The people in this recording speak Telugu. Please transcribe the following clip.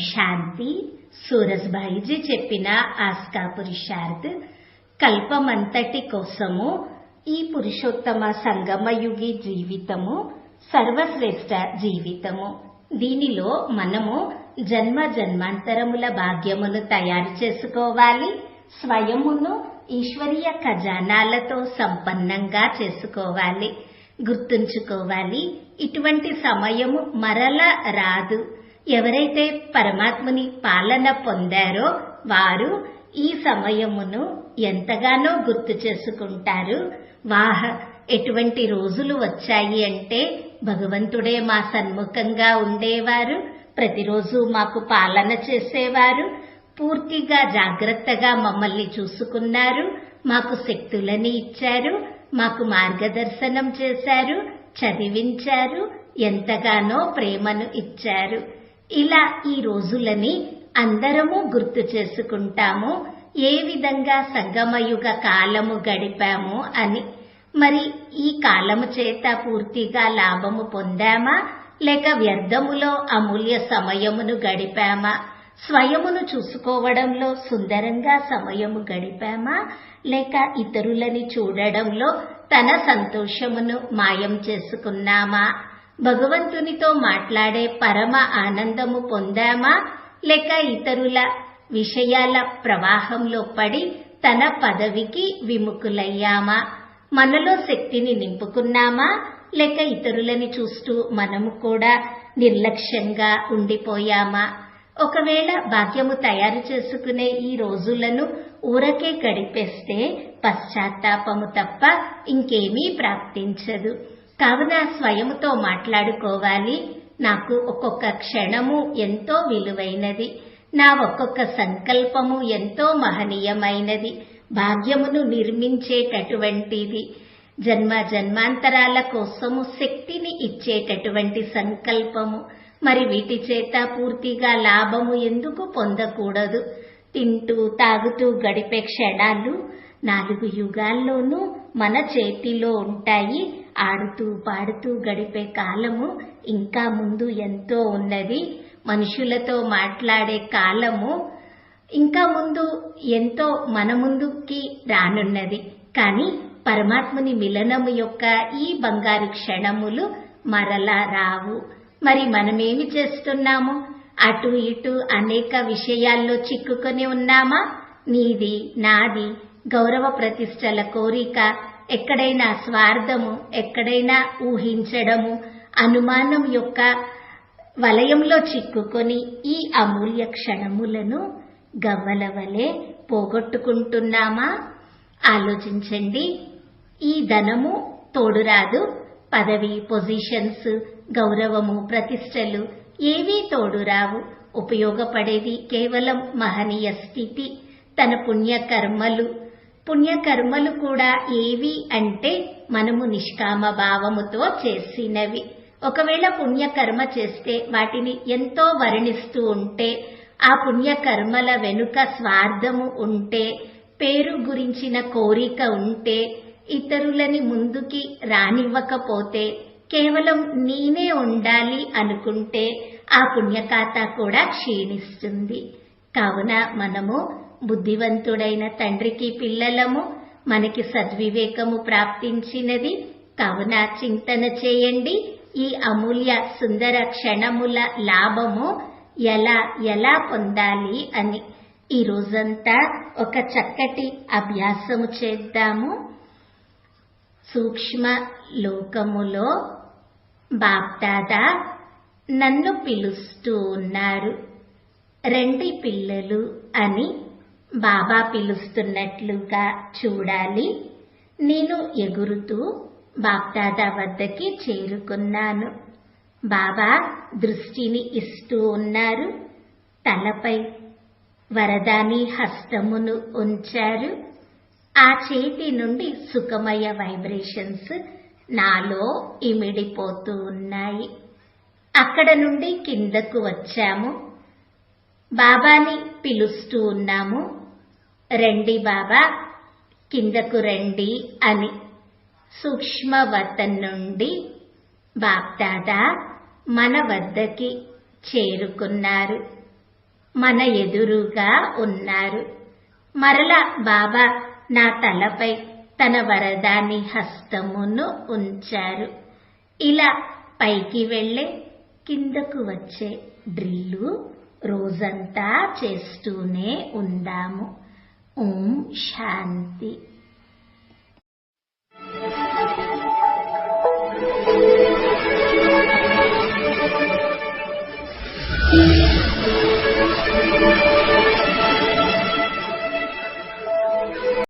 శాంతి. సూరజ్భాయిజీ చెప్పిన ఆస్కా పురుషార్థ్. కల్పమంతటి కోసము ఈ పురుషోత్తమ సంగమయుగి జీవితము సర్వశ్రేష్ఠ జీవితము. దీనిలో మనము జన్మ జన్మాంతరముల భాగ్యమును తయారు చేసుకోవాలి. స్వయమును ఈశ్వరీయ ఖజానాలతో సంపన్నంగా చేసుకోవాలి. గుర్తుంచుకోవాలి, ఇటువంటి సమయము మరలా రాదు. ఎవరైతే పరమాత్ముని పాలన పొందారో వారు ఈ సమయమును ఎంతగానో గుర్తు చేసుకుంటారు. వాహ్, ఎటువంటి రోజులు వచ్చాయి అంటే భగవంతుడే మా సన్ముఖంగా ఉండేవారు, ప్రతిరోజు మాకు పాలన చేసేవారు, పూర్తిగా జాగ్రత్తగా మమ్మల్ని చూసుకున్నారు, మాకు శక్తులని ఇచ్చారు, మాకు మార్గదర్శనం చేశారు, చదివించారు, ఎంతగానో ప్రేమను ఇచ్చారు. ఇలా ఈ రోజులని అందరము గుర్తు చేసుకుంటాము, ఏ విధంగా సంగమయుగ కాలము గడిపాము అని. మరి ఈ కాలము చేత పూర్తిగా లాభము పొందామా, లేక వ్యర్థములో అమూల్య సమయమును గడిపామా? స్వయమును చూసుకోవడంలో సుందరంగా సమయము గడిపామా, లేక ఇతరులని చూడడంలో తన సంతోషమును మాయం చేసుకున్నామా? భగవంతునితో మాట్లాడే పరమ ఆనందము పొందామా, లేక ఇతరుల విషయాల ప్రవాహంలో పడి తన పదవికి విముఖులయ్యామా? మనలో శక్తిని నింపుకున్నామా, లేక ఇతరులని చూస్తూ మనము కూడా నిర్లక్ష్యంగా ఉండిపోయామా? ఒకవేళ భాగ్యము తయారు చేసుకునే ఈ రోజులను ఊరకే గడిపేస్తే పశ్చాత్తాపము తప్ప ఇంకేమీ ప్రాప్తించదు. కావున స్వయముతో మాట్లాడుకోవాలి. నాకు ఒక్కొక్క క్షణము ఎంతో విలువైనది, నా ఒక్కొక్క సంకల్పము ఎంతో మహనీయమైనది, భాగ్యమును నిర్మించేటటువంటిది, జన్మ జన్మాంతరాల కోసము శక్తిని ఇచ్చేటటువంటి సంకల్పము. మరి వీటి చేత పూర్తిగా లాభము ఎందుకు పొందకూడదు? తింటూ తాగుతూ గడిపే క్షణాలు 4 యుగాల్లోనూ మన చేతిలో ఉంటాయి. ఆడుతూ పాడుతూ గడిపే కాలము ఇంకా ముందు ఎంతో ఉన్నది. మనుషులతో మాట్లాడే కాలము ఇంకా ముందు ఎంతో మన ముందుకి రానున్నది. కానీ పరమాత్ముని మిలనము యొక్క ఈ బంగారు క్షణములు మరలా రావు. మరి మనమేమి చేస్తున్నాము? అటు ఇటు అనేక విషయాల్లో చిక్కుకొని ఉన్నామా? నీది నాది, గౌరవ ప్రతిష్టల కోరిక, ఎక్కడైనా స్వార్థము, ఎక్కడైనా ఊహించడము, అనుమానం యొక్క వలయంలో చిక్కుకొని ఈ అమూల్య క్షణములను గవ్వల వలె పోగొట్టుకుంటున్నామా? ఆలోచించండి. ఈ ధనము తోడురాదు, పదవి, పొజిషన్స్, గౌరవము, ప్రతిష్టలు ఏవీ తోడురావు. ఉపయోగపడేది కేవలం మహనీయ స్థితి, తన పుణ్యకర్మలు కూడా ఏవి అంటే మనము నిష్కామ భావముతో చేసినవి. ఒకవేళ పుణ్యకర్మ చేస్తే వాటిని ఎంతో వర్ణిస్తూ ఉంటే, ఆ పుణ్యకర్మల వెనుక స్వార్థము ఉంటే, పేరు గురించిన కోరిక ఉంటే, ఇతరులని ముందుకి రానివ్వకపోతే, కేవలం నేనే ఉండాలి అనుకుంటే ఆ పుణ్యఖాతా కూడా క్షీణిస్తుంది. కావున మనము బుద్ధివంతుడైన తండ్రికి పిల్లలము, మనకి సద్వివేకము ప్రాప్తించినది. కావున చింతన చేయండి, ఈ అమూల్య సుందర క్షణముల లాభము ఎలా పొందాలి అని. ఈ రోజంతా ఒక చక్కటి అభ్యాసము చేద్దాము. సూక్ష్మ లోకములో బాప్దాదా నన్ను పిలుస్తూ ఉన్నారు, రండి పిల్లలు అని బాబా పిలుస్తున్నట్లుగా చూడాలి. నేను ఎగురుతూ బాప్దాదా వద్దకి చేరుకున్నాను. బాబా దృష్టిని ఇస్తూ ఉన్నారు. తలపై వరదాని హస్తమును ఉంచారు. ఆ చేతి నుండి సుఖమయ వైబ్రేషన్స్ నాలో ఇమిడిపోతూ ఉన్నాయి. అక్కడ నుండి కిందకు వచ్చాము. బాబాని పిలుస్తూ ఉన్నాము, రండి బాబా, కిందకు రండి అని. సూక్ష్మవతం నుండి బాప్దాదా మన వద్దకి చేరుకున్నారు. మన ఎదురుగా ఉన్నారు. మరల బాబా నా తలపై తన వరదాని హస్తమును ఉంచారు. ఇలా పైకి వెళ్ళే కిందకు వచ్చే డ్రిల్లు రోజంతా చేస్తూనే ఉందాము. ఓం శాంతి.